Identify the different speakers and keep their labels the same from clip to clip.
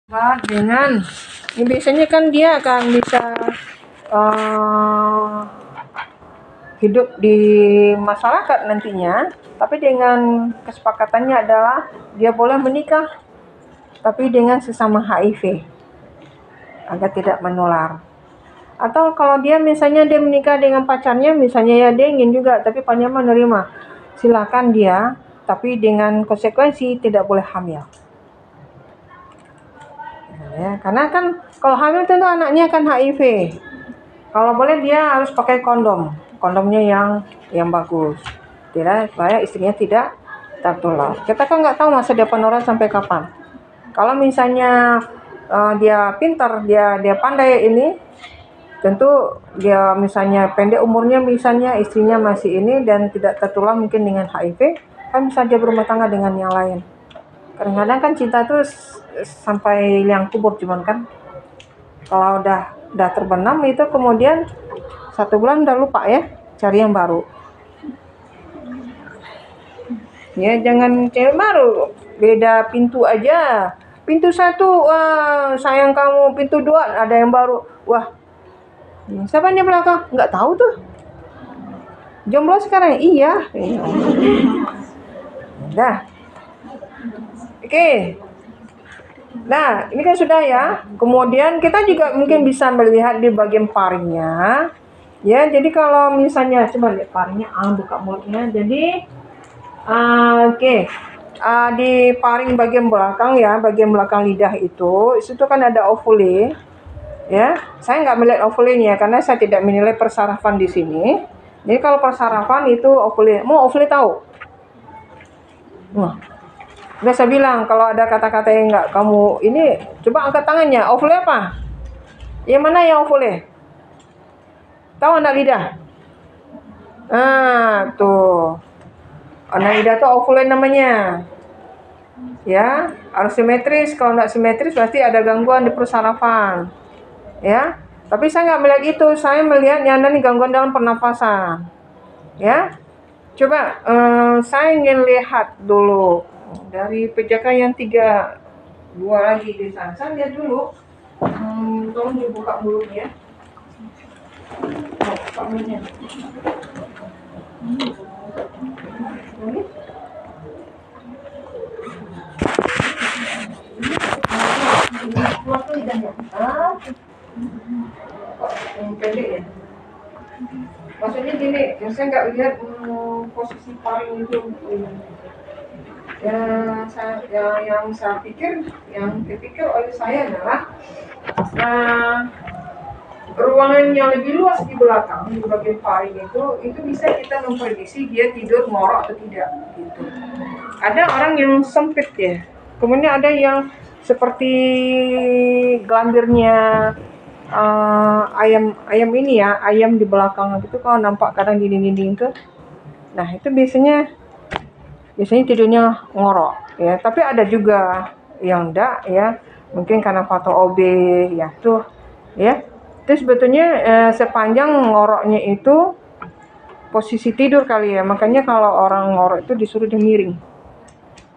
Speaker 1: Dengan ini biasanya kan dia akan bisa hidup di masyarakat nantinya, tapi dengan kesepakatannya adalah dia boleh menikah tapi dengan sesama HIV agar tidak menular. Atau kalau dia misalnya dia menikah dengan pacarnya, misalnya ya dia ingin juga tapi pacarnya menerima, silakan dia, tapi dengan konsekuensi tidak boleh hamil. Ya, karena kan kalau hamil tentu anaknya akan HIV. Kalau boleh dia harus pakai kondomnya yang bagus, tidak supaya istrinya tidak tertular. Kita kan nggak tahu masa depan orang sampai kapan. Kalau misalnya dia pintar, dia pandai ini, tentu dia misalnya pendek umurnya, misalnya istrinya masih ini dan tidak tertular mungkin dengan HIV, kan bisa dia berumah tangga dengan yang lain. Kadang-kadang kan cinta tuh sampai liang kubur, cuman kan kalau udah terbenam itu kemudian 1 bulan udah lupa ya, cari yang baru. Ya jangan cari baru, beda pintu aja. Pintu 1, wah sayang kamu, pintu 2 ada yang baru. Wah, siapa di belakang? Nggak tahu tuh. Jomblo sekarang? Iya. Dah. Oke. Nah, ini kan sudah ya. Kemudian kita juga mungkin bisa melihat di bagian paringnya. Ya, jadi kalau misalnya coba lihat paringnya, buka mulutnya. Jadi, oke. Di paring bagian belakang ya, bagian belakang lidah itu kan ada ovule. Ya, saya nggak melihat ovulenya karena saya tidak menilai persarafan di sini. Jadi kalau persarafan itu ovule. Mau ovule tahu? Wah. Udah saya bilang kalau ada kata-kata yang nggak kamu ini, coba angkat tangannya. Ovule apa? Yang mana yang ovule? Tahu anak lidah? Tuh. Anak lidah tuh ovule namanya. Ya, harus simetris. Kalau nggak simetris berarti ada gangguan di persarafan. Ya, tapi saya nggak melihat itu. Saya melihat yang ada nih gangguan dalam pernafasan. Ya, coba saya ingin lihat dulu dari PJK yang 3, 2 lagi di sana. Saya lihat dulu. Tolong dibuka mulutnya. Buka mulutnya. Keluar tuh lidahnya. Pendek ya. Maksudnya gini, saya nggak lihat posisi paling itu. Yang saya pikir, yang dipikir oleh saya adalah ruangan yang lebih luas di belakang, di bagian paling itu bisa kita memprediksi dia tidur ngorok atau tidak gitu. Ada orang yang sempit ya, kemudian ada yang seperti gelambirnya ayam ini ya, ayam di belakang gitu kalau nampak kadang dinding-dinding itu. Nah itu biasanya tidurnya ngorok ya, tapi ada juga yang enggak ya, mungkin karena faktor OB ya tuh ya. Itu sebetulnya sepanjang ngoroknya itu posisi tidur kali ya, makanya kalau orang ngorok itu disuruh dia miring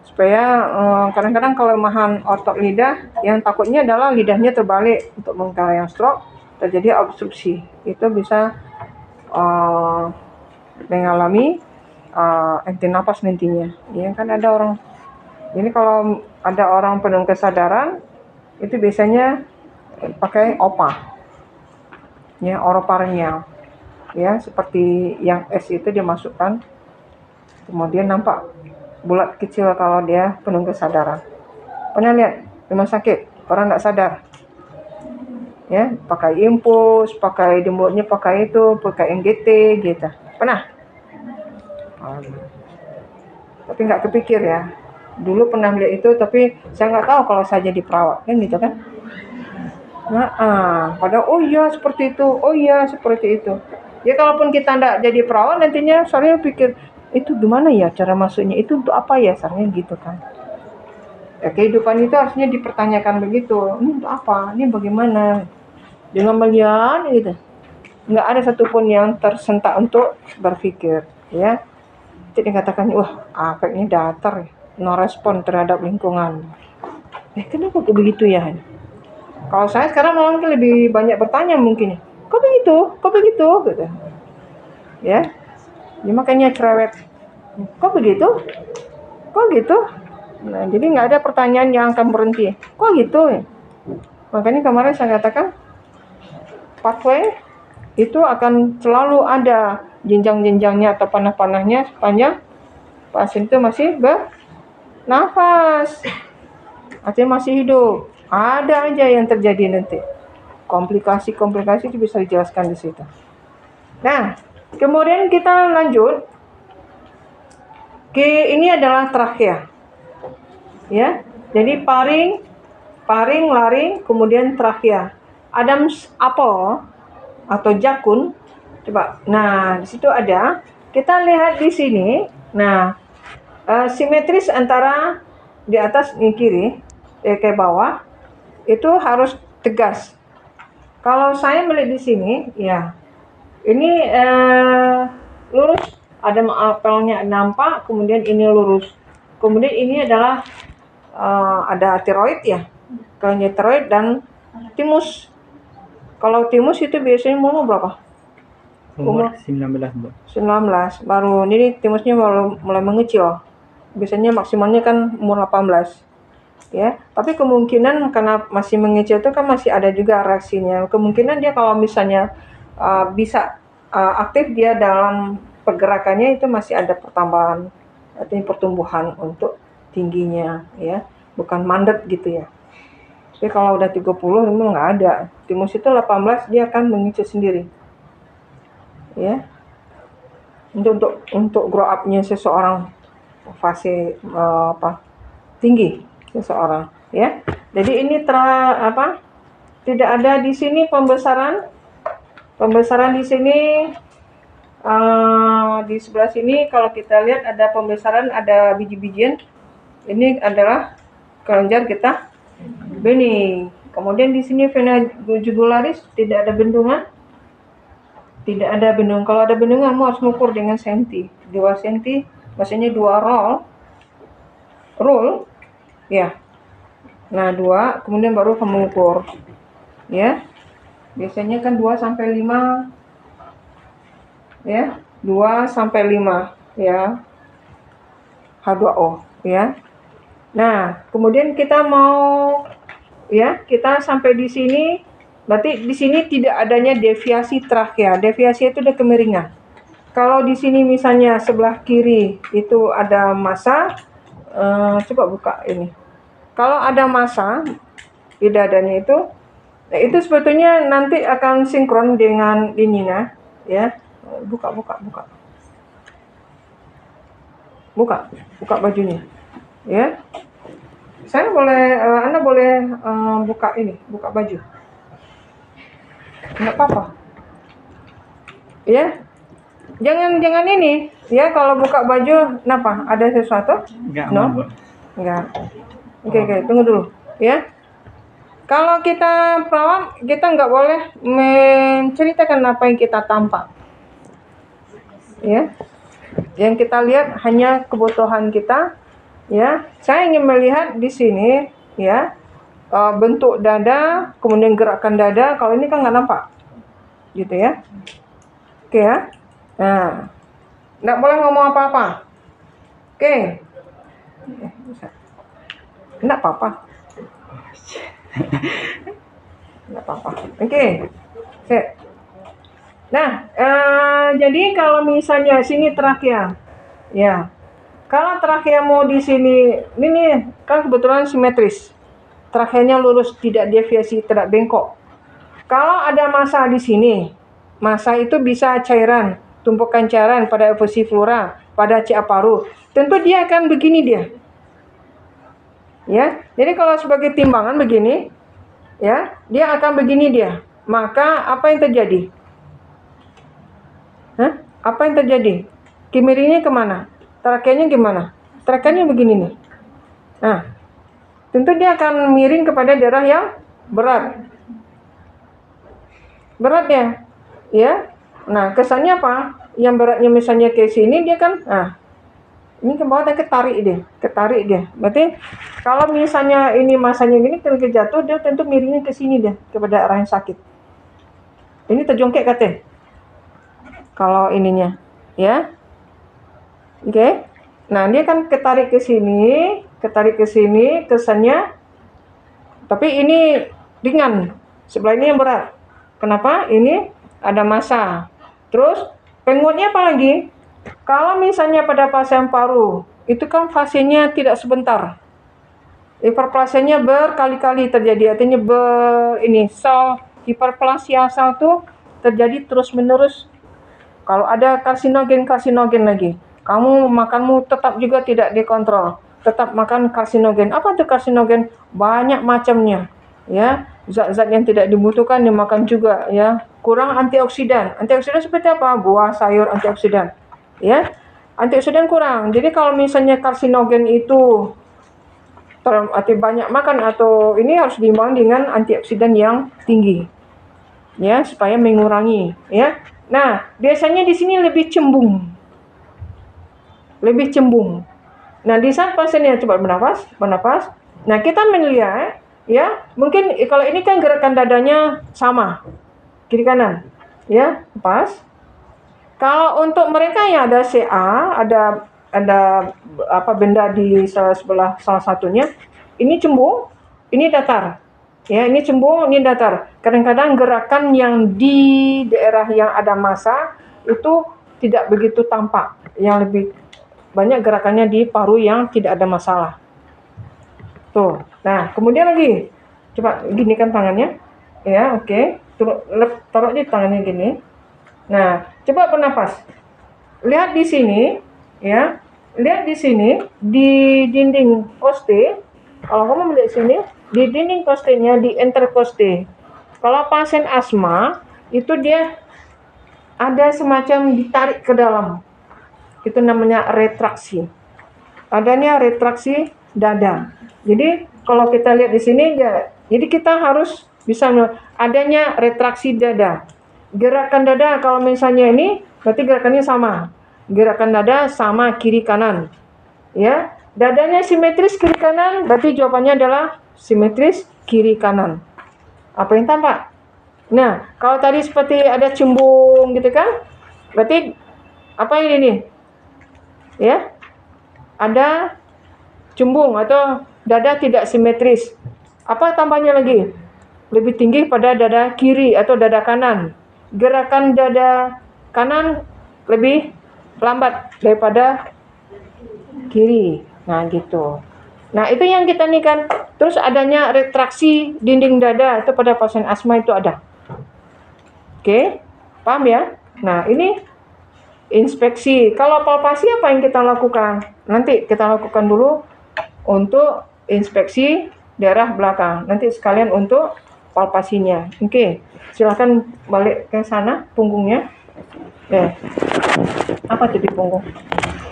Speaker 1: supaya kadang-kadang kelemahan otot lidah yang takutnya adalah lidahnya terbalik untuk mengenai yang stroke, terjadi obstruksi, itu bisa mengalami henti napas nantinya. Ya kan ada orang, ini kalau ada orang penuh kesadaran itu biasanya pakai OPA ya, orofaringnya ya, seperti yang S itu dia masukkan, kemudian nampak bulat kecil kalau dia penuh kesadaran. Pernah lihat rumah sakit orang nggak sadar ya, pakai infus, pakai di mulutnya pakai itu, pakai NGT gitu, pernah? Tapi nggak kepikir ya, dulu pernah lihat itu, tapi saya nggak tahu kalau saya jadi perawat kan gitu kan. Padahal oh iya seperti itu. Ya kalaupun kita nggak jadi perawat nantinya, saya pikir itu gimana ya cara masuknya, itu untuk apa ya, sarnya gitu kan. Ya kehidupan itu harusnya dipertanyakan begitu, ini untuk apa, ini bagaimana, dengan melihat gitu. Nggak ada satupun yang tersentak untuk berpikir ya. Jadi dikatakan wah afeknya datar, no respon terhadap lingkungan. Kenapa kok begitu ya? Kalau saya sekarang malah mungkin lebih banyak bertanya mungkin. Kok begitu? Kok begitu? Gitu. Ya. Ya makanya cerewet. Kok begitu? Kok gitu? Nah, jadi nggak ada pertanyaan yang akan berhenti. Kok gitu? Makanya kemarin saya katakan pathway itu akan selalu ada jenjang-jenjangnya atau panah-panahnya sepanjang pasien itu masih bernafas, artinya masih hidup. Ada aja yang terjadi nanti. Komplikasi-komplikasi itu bisa dijelaskan di situ. Nah, kemudian kita lanjut ke ini adalah trakea. Ya. Jadi paring, laring, kemudian trakea. Adam's apple atau jakun. Coba. Nah, di situ ada. Kita lihat di sini. Nah, simetris antara di atas di kiri ke bawah itu harus tegas. Kalau saya melihat di sini, ya ini lurus, ada apelnya nampak, kemudian ini lurus, kemudian ini adalah ada tiroid ya, kelenjar tiroid dan timus. Kalau timus itu biasanya umur berapa?
Speaker 2: Umur 19, Bu.
Speaker 1: 19, baru ini timusnya mulai mengecil. Biasanya maksimalnya kan umur 18. Ya, tapi kemungkinan karena masih mengecil itu kan masih ada juga reaksinya. Kemungkinan dia kalau misalnya bisa aktif dia dalam pergerakannya itu masih ada pertambahan, artinya pertumbuhan untuk tingginya ya, bukan mandet gitu ya. Tapi kalau udah 30 memang nggak ada. Timus itu 18 dia akan mengecil sendiri. Ya. Untuk grow up-nya seseorang fase tinggi seseorang ya. Jadi ini tidak ada di sini pembesaran di sini di sebelah sini kalau kita lihat ada pembesaran, ada biji-bijian. Ini adalah kelenjar getah bening. Kemudian di sini vena jugularis tidak ada bendungan. Tidak ada bendungan. Kalau ada bendungan kamu harus mengukur dengan senti. 2 senti, maksudnya 2 roll ya. Nah, 2, kemudian baru kamu ukur. Ya. Biasanya kan 2 sampai 5 ya. 2 sampai 5 ya. H2O ya. Nah, kemudian kita mau kita sampai di sini, berarti di sini tidak adanya deviasi trakea. Deviasi itu ada kemiringan. Kalau di sini misalnya sebelah kiri itu ada massa, coba buka ini. Kalau ada massa di dadanya itu sebetulnya nanti akan sinkron dengan ininya ya. Buka bajunya ya. Saya boleh Anda boleh buka baju, nggak apa-apa ya. Jangan ini ya, kalau buka baju kenapa, ada sesuatu?
Speaker 2: Enggak,
Speaker 1: No, enggak. Oke, tunggu dulu ya. Kalau kita perawat, kita nggak boleh menceritakan apa yang kita tampak ya. Yang kita lihat hanya kebutuhan kita ya. Saya ingin melihat di sini ya, bentuk dada, kemudian gerakan dada. Kalau ini kan nggak nampak gitu ya. Oke ya. Nah, nggak boleh ngomong apa-apa. Oke. Nggak apa-apa. Nggak apa-apa. Oke. Nah, jadi kalau misalnya sini trakea, ya. Kalau trakea mau di sini, ini kan kebetulan simetris. Trakeanya lurus, tidak deviasi, tidak bengkok. Kalau ada massa di sini, massa itu bisa cairan, tumpukan cairan pada efusi flora, pada CA paru. Tentu dia akan begini dia. Ya, jadi kalau sebagai timbangan begini, ya, dia akan begini dia. Maka apa yang terjadi? Apa yang terjadi? Kemiringnya kemana? Trakeanya gimana? Trakeanya begini nih. Nah, tentu dia akan miring kepada daerah yang berat. Berat ya. Nah, kesannya apa? Yang beratnya misalnya ke sini dia kan, Ini ke bawah, ketarik dia. Berarti kalau misalnya ini masanya gini, ketika jatuh dia tentu miringnya ke sini dia, kepada arah yang sakit. Ini terjongkek katanya. Kalau ininya, ya. Oke. Nah, dia kan ketarik ke sini, kesannya. Tapi ini ringan. Sebelah ini yang berat. Kenapa? Ini ada massa. Terus penguatnya apa lagi? Kalau misalnya pada pasien paru, itu kan fasenya tidak sebentar. Hiperplasianya berkali-kali terjadi. Artinya sel hiperplasia sel itu terjadi terus-menerus. Kalau ada karsinogen lagi, kamu makanmu tetap juga tidak dikontrol. Tetap makan karsinogen. Apa itu karsinogen? Banyak macamnya. Ya, zat-zat yang tidak dibutuhkan dimakan juga, ya. Kurang antioksidan. Antioksidan seperti apa? Buah, sayur, antioksidan. Ya, antioksidan kurang. Jadi kalau misalnya karsinogen itu arti banyak makan atau ini harus diimbang dengan antioksidan yang tinggi, ya, supaya mengurangi, ya. Nah, biasanya di sini lebih cembung. Nah, di saat pasiennya coba bernapas. Nah, kita melihat, ya, mungkin kalau ini kan gerakan dadanya sama, kiri kanan, ya, pas. Kalau untuk mereka yang ada CA, ada apa benda di sebelah salah satunya, ini cembung, ini datar. Ya, ini cembung, ini datar. Kadang-kadang gerakan yang di daerah yang ada massa itu tidak begitu tampak. Yang lebih banyak gerakannya di paru yang tidak ada masalah. Tuh. Nah, kemudian lagi. Coba ginikan tangannya. Ya, oke. Taruh di tangannya gini. Nah, coba bernapas. Lihat di sini, ya. Lihat di sini, di dinding koste. Kalau kamu melihat sini, di dinding kostenya, di interkoste. Kalau pasien asma, itu dia ada semacam ditarik ke dalam. Itu namanya retraksi. Adanya retraksi dada. Jadi, kalau kita lihat di sini, ya, jadi kita harus bisa adanya retraksi dada. Gerakan dada kalau misalnya ini berarti gerakannya sama. Gerakan dada sama kiri kanan. Ya, dadanya simetris kiri kanan, berarti jawabannya adalah simetris kiri kanan. Apa yang tampak? Nah, kalau tadi seperti ada cembung gitu kan? Berarti apa ini? Ya. Ada cembung atau dada tidak simetris. Apa tambahnya lagi? Lebih tinggi pada dada kiri atau dada kanan. Gerakan dada kanan lebih lambat daripada kiri. Nah, gitu. Nah, itu yang kita nih kan. Terus adanya retraksi dinding dada itu pada pasien asma itu ada. Oke, paham ya? Nah, ini inspeksi. Kalau palpasi apa yang kita lakukan? Nanti kita lakukan dulu untuk inspeksi daerah belakang. Nanti sekalian untuk palpasinya. Oke, silakan balik ke sana punggungnya. Apa tuh di punggung?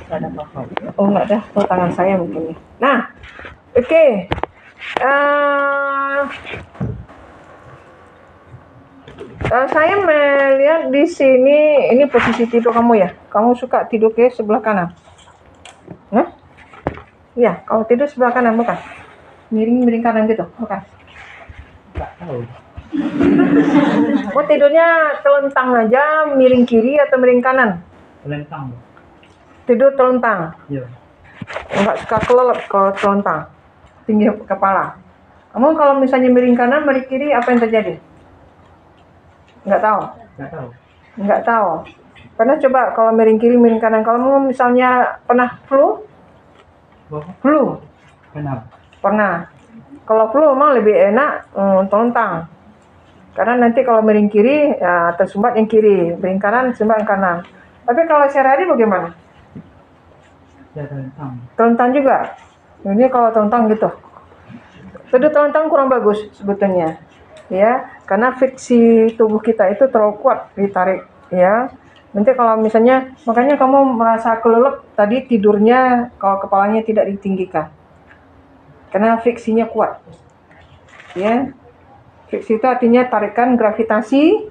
Speaker 2: Nggak ada apa-apa.
Speaker 1: Oh, nggak ada. Oh, tangan saya mungkin. Nah, oke. Saya melihat di sini, ini posisi tidur kamu ya. Kamu suka tidur ke sebelah kanan? Nah? Iya, kalau tidur sebelah kanan bukan? Miring kanan gitu, bukan?
Speaker 2: Nggak tahu.
Speaker 1: Oh, tidurnya telentang aja, miring kiri atau miring kanan?
Speaker 2: Telentang.
Speaker 1: Tidur telentang.
Speaker 2: Iya.
Speaker 1: Enggak suka kelelep kalau telentang. Tinggi kepala. Kamu kalau misalnya miring kanan, miring kiri, apa yang terjadi? Enggak tahu. Enggak tahu. Karena coba kalau miring kiri, miring kanan. Kalau misalnya pernah flu? Flu? Pernah. Kalau flu memang lebih enak telentang. Karena nanti kalau miring kiri, ya, tersumbat yang kiri. Miring kanan, tersumbat yang kanan. Tapi kalau sehari-hari bagaimana?
Speaker 2: Ya, telentang.
Speaker 1: Telentang juga. Ini kalau telentang gitu. Tidur telentang kurang bagus sebetulnya. Ya, karena friksi tubuh kita itu terlalu kuat ditarik, ya. Nanti kalau misalnya, makanya kamu merasa kelelep tadi tidurnya kalau kepalanya tidak ditinggikan. Karena friksinya kuat. Ya. Friksi itu artinya tarikan gravitasi,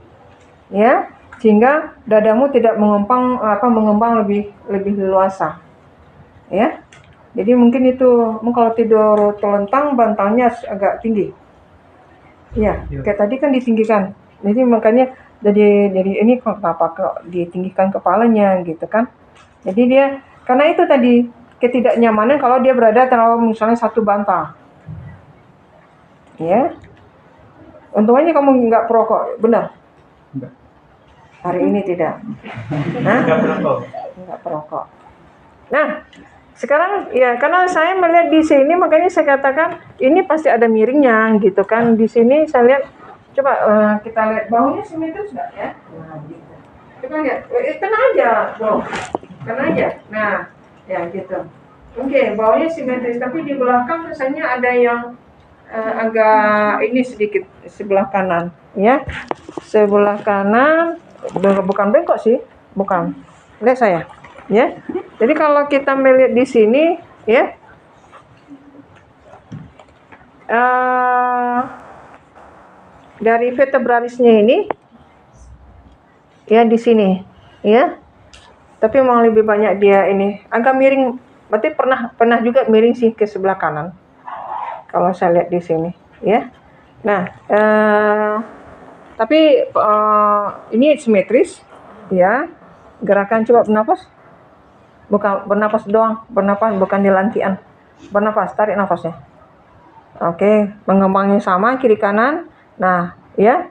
Speaker 1: ya, sehingga dadamu tidak mengembang lebih leluasa. ya. Jadi mungkin itu kalau tidur telentang bantalnya agak tinggi. Ya,
Speaker 2: Iya.
Speaker 1: kayak tadi kan ditinggikan. Jadi makanya jadi ini kenapa kok ditinggikan kepalanya gitu kan. Jadi dia karena itu tadi ketidaknyamanan kalau dia berada terlalu misalnya satu bantal. Ya. Untungnya kamu nggak perokok, benar?
Speaker 2: Enggak.
Speaker 1: Hari ini tidak. Hah?
Speaker 2: Enggak perokok.
Speaker 1: Nggak perokok. Nah, sekarang ya karena saya melihat di sini makanya saya katakan ini pasti ada miringnya gitu kan. Di sini saya lihat coba kita lihat bahunya simetris nggak ya? Nah, gitu. Coba lihat, tenang aja, bro. Tenang aja. Nah, ya gitu. Oke, bahunya simetris tapi di belakang rasanya ada yang agak ini sedikit sebelah kanan, ya. Sebelah kanan bukan bengkok sih, bukan. Lihat saya, ya. Jadi kalau kita melihat di sini, ya, dari vertebralisnya ini, ya di sini, ya. Tapi memang lebih banyak dia ini agak miring. Berarti pernah juga miring sih ke sebelah kanan. Kalau saya lihat di sini, ya. Nah, tapi ini simetris, ya. Gerakan coba bernapas. Bukan bernapas doang, bernapas bukan di lantian. Bernapas, tarik nafasnya. Oke, mengembangnya sama kiri kanan. Nah, ya.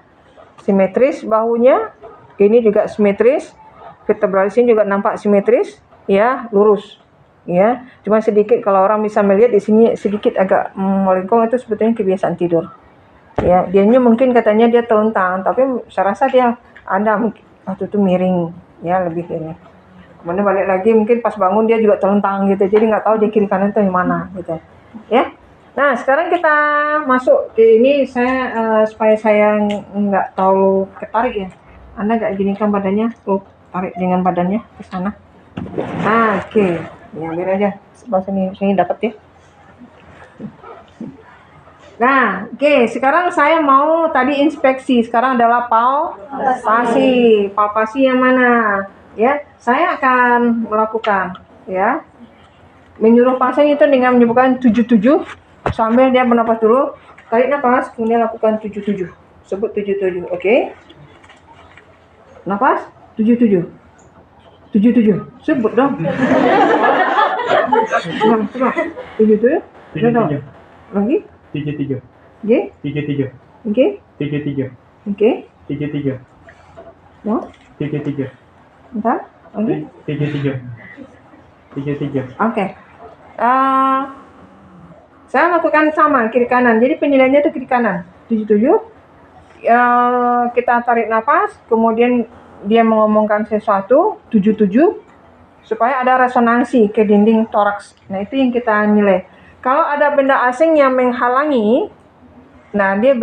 Speaker 1: Simetris bahunya. Ini juga simetris. Vertebralisnya juga nampak simetris, ya, lurus. Ya, cuma sedikit kalau orang bisa melihat di sini sedikit agak melengkung itu sebetulnya kebiasaan tidur. Ya, dianya mungkin katanya dia telentang, tapi saya rasa dia ada waktu itu miring, ya lebih ini. Kemudian balik lagi mungkin pas bangun dia juga telentang gitu, jadi nggak tahu dia kiri kanan itu yang mana gitu, ya. Nah sekarang kita masuk ke ini saya supaya saya nggak terlalu ketarik ya. Anda nggak ginikan badannya, tarik dengan badannya ke sana. Oke. Ya biar aja sebelah sini dapat ya. Nah, oke, sekarang saya mau tadi inspeksi. Sekarang adalah palpasi. Palpasi yang mana? Ya, saya akan melakukan ya. Menyuruh pasien itu dengan menyebutkan 77 sambil dia bernapas dulu. Tarik nafas, kemudian lakukan 77. Sebut 77, oke? Nafas 77. 77. Sebut dong. Coba. 77.
Speaker 2: 77.
Speaker 1: Lagi?
Speaker 2: 33.
Speaker 1: Oke?
Speaker 2: 33.
Speaker 1: Oke?
Speaker 2: 33.
Speaker 1: Oke?
Speaker 2: 33.
Speaker 1: Mau?
Speaker 2: 33.
Speaker 1: Bentar. Lagi?
Speaker 2: 33. 33.
Speaker 1: Oke. Saya lakukan sama kiri kanan. Jadi penilaiannya itu kiri kanan. 77. Kita tarik nafas, kemudian dia mengomongkan sesuatu 77 supaya ada resonansi ke dinding toraks. Nah, itu yang kita nilai. Kalau ada benda asing yang menghalangi, nah dia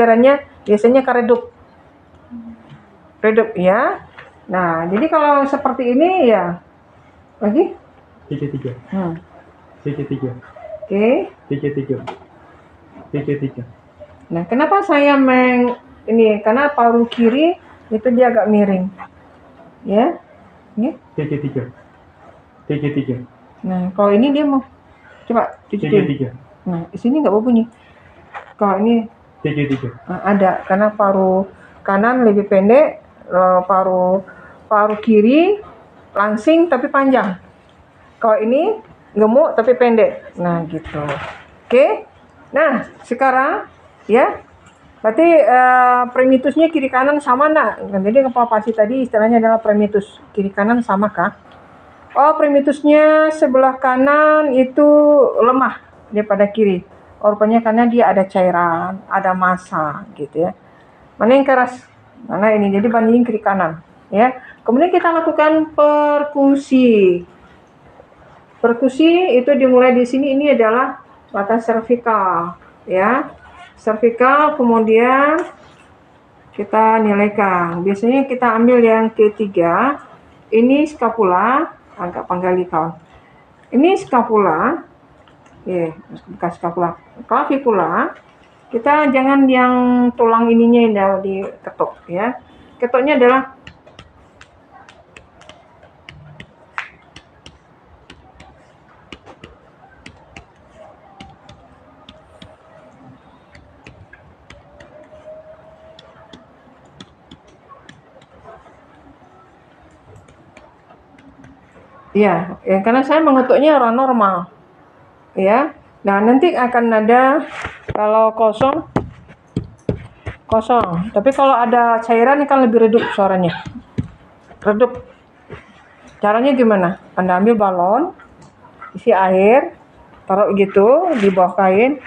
Speaker 1: biasanya keredup. Redup ya. Nah, jadi kalau seperti ini ya lagi
Speaker 2: 33. 33.
Speaker 1: Oke.
Speaker 2: 33. 33.
Speaker 1: Nah, kenapa saya ini karena paru kiri itu dia agak miring. Ya. Ini.
Speaker 2: 33. 33.
Speaker 1: Nah, kalau ini dia mau coba
Speaker 2: 33.
Speaker 1: Nah, di sini nggak berbunyi. Kalau ini
Speaker 2: 33.
Speaker 1: ada karena paru kanan lebih pendek, paru kiri langsing tapi panjang. Kalau ini gemuk tapi pendek. Nah, gitu. Oke. Nah, sekarang ya. Berarti primitusnya kiri kanan sama enggak? Jadi palpasi tadi istilahnya adalah primitus. Kiri kanan sama kah? Oh, primitusnya sebelah kanan itu lemah daripada kiri. Rupanya karena dia ada cairan, ada massa gitu ya. Mana yang keras? Mana ini? Jadi bandingin kiri kanan, ya. Kemudian kita lakukan perkusi. Perkusi itu dimulai di sini, ini adalah batas servikal, ya. Servikal, kemudian kita nilaikan. Biasanya kita ambil yang ketiga. Ini skapula, agak panggalikal. Ini skapula, bukan skapula, klavikula. Kita jangan yang tulang ininya yang diketuk, ya. Ketuknya adalah Ya, karena saya mengetuknya orang normal. Ya. Nah, nanti akan ada kalau kosong. Tapi kalau ada cairan kan lebih redup suaranya. Redup. Caranya gimana? Anda ambil balon, isi air, taruh gitu di bawah kain,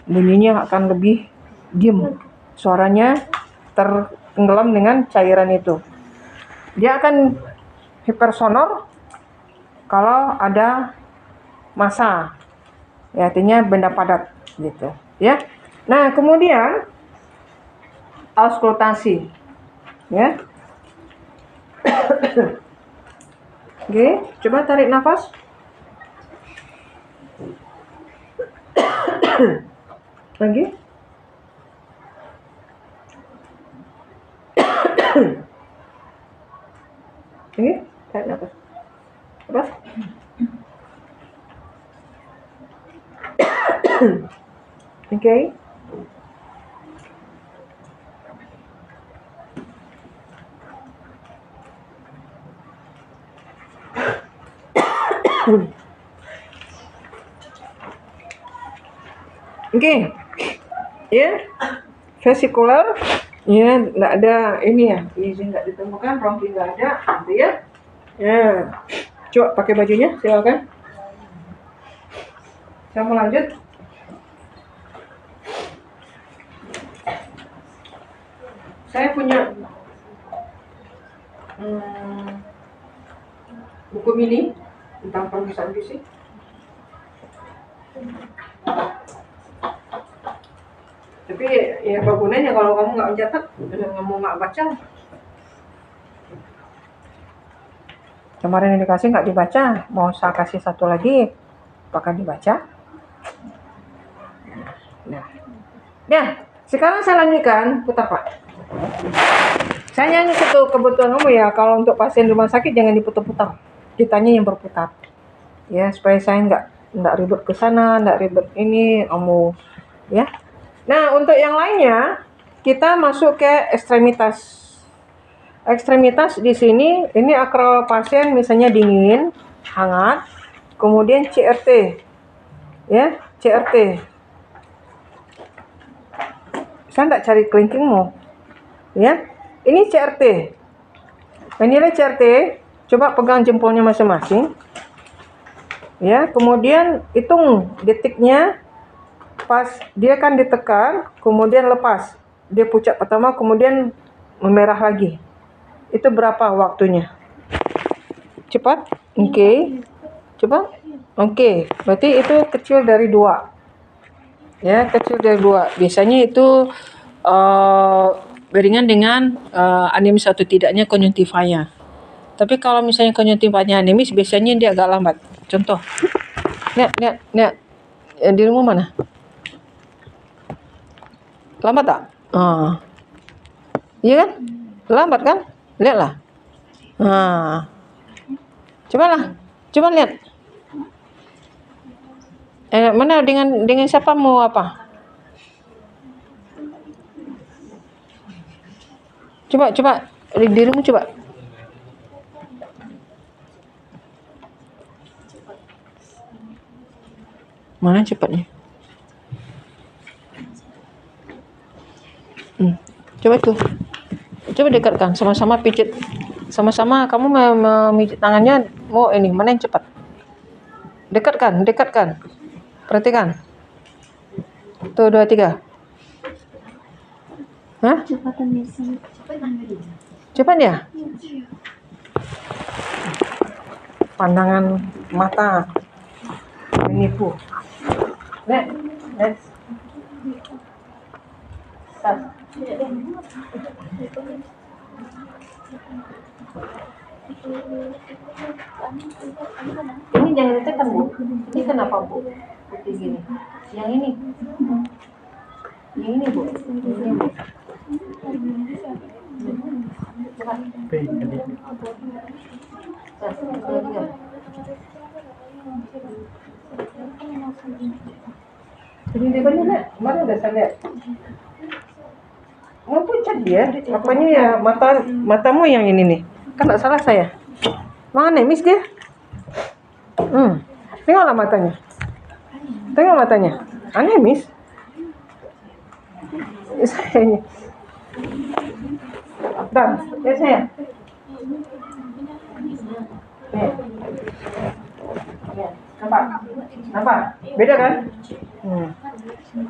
Speaker 1: bunyinya akan lebih diem. Suaranya tertenggelam dengan cairan itu. Dia akan hipersonor kalau ada massa, ya, artinya benda padat gitu, ya. Nah, kemudian auskultasi, ya. Oke, coba tarik nafas. Lagi. Oke, tarik nafas. Terus. Oke. Oke. Ya. Vesikular. Ya, nggak ada ini ya. Ini nggak ditemukan, bronki nggak ada, gitu ya. Ya. Coba pakai bajunya, silakan. Saya mau lanjut. Saya punya buku mini tentang pemeriksaan fisik. Tapi ya apa gunanya kalau kamu nggak mencatat, kamu nggak baca. Kemarin yang dikasih nggak dibaca, mau saya kasih satu lagi, apakah dibaca? Nah, sekarang saya lanjutkan, putar Pak. Saya nyanyi satu kebutuhan kamu ya, kalau untuk pasien rumah sakit jangan diputar-putar, kitanya yang berputar, ya, supaya saya nggak ribet ke sana, nggak ribet ini kamu, ya. Nah, untuk yang lainnya kita masuk ke ekstremitas. Ekstremitas di sini ini akral pasien misalnya dingin, hangat, kemudian CRT, ya, CRT. Saya nggak cari kelingkingmu, ya. Ini CRT. Nilai CRT, coba pegang jempolnya masing-masing, ya. Kemudian hitung detiknya. Pas dia kan ditekan, kemudian lepas. Dia pucat pertama, kemudian memerah lagi. Itu berapa waktunya? Cepat? Oke. Coba? Oke. Berarti itu kecil dari 2. Ya, kecil dari 2. Biasanya itu beringan dengan anemis atau tidaknya konjuntivanya. Tapi kalau misalnya konjuntivanya anemis, biasanya dia agak lambat. Contoh. Lihat. Dirimu mana? Lambat tak? Iya kan? Lambat kan? Lihatlah. Coba lihat. Mana dengan siapa mau apa? Coba dirimu coba. Mana cepatnya? Coba tuh. Coba dekatkan, sama-sama pijit. Sama-sama kamu memijit tangannya, mau ini, mana yang cepat? Dekatkan. Perhatikan. Tuh, 2, 3. Hah? Cepat ya? Pandangan mata menipu. Let's. Ini jangan ditekan, Bu. Ini kenapa, Bu? Putih gini. Yang ini, Bu. Ini, Bu. Coba. Ini dia banyak, mana udah saya lihat. Mau pucat dia, apanya ya, matamu yang ini nih. Kan nggak salah saya. Mana, Miss dia? Tengoklah matanya. Tengok matanya. Aneh, Miss. Sayangnya. Dah, ya saya. Nampak? Nampak? Beda kan?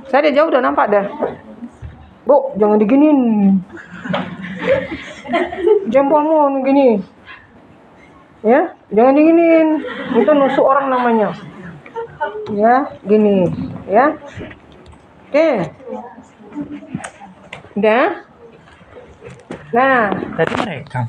Speaker 1: Saya dari jauh udah nampak dah. Bu, jangan diginiin. Jempolmu gini. Ya, jangan diginiin. Itu nusuk orang namanya. Ya, gini. Ya. Oke. Udah? Nah,
Speaker 2: Tadi merekam.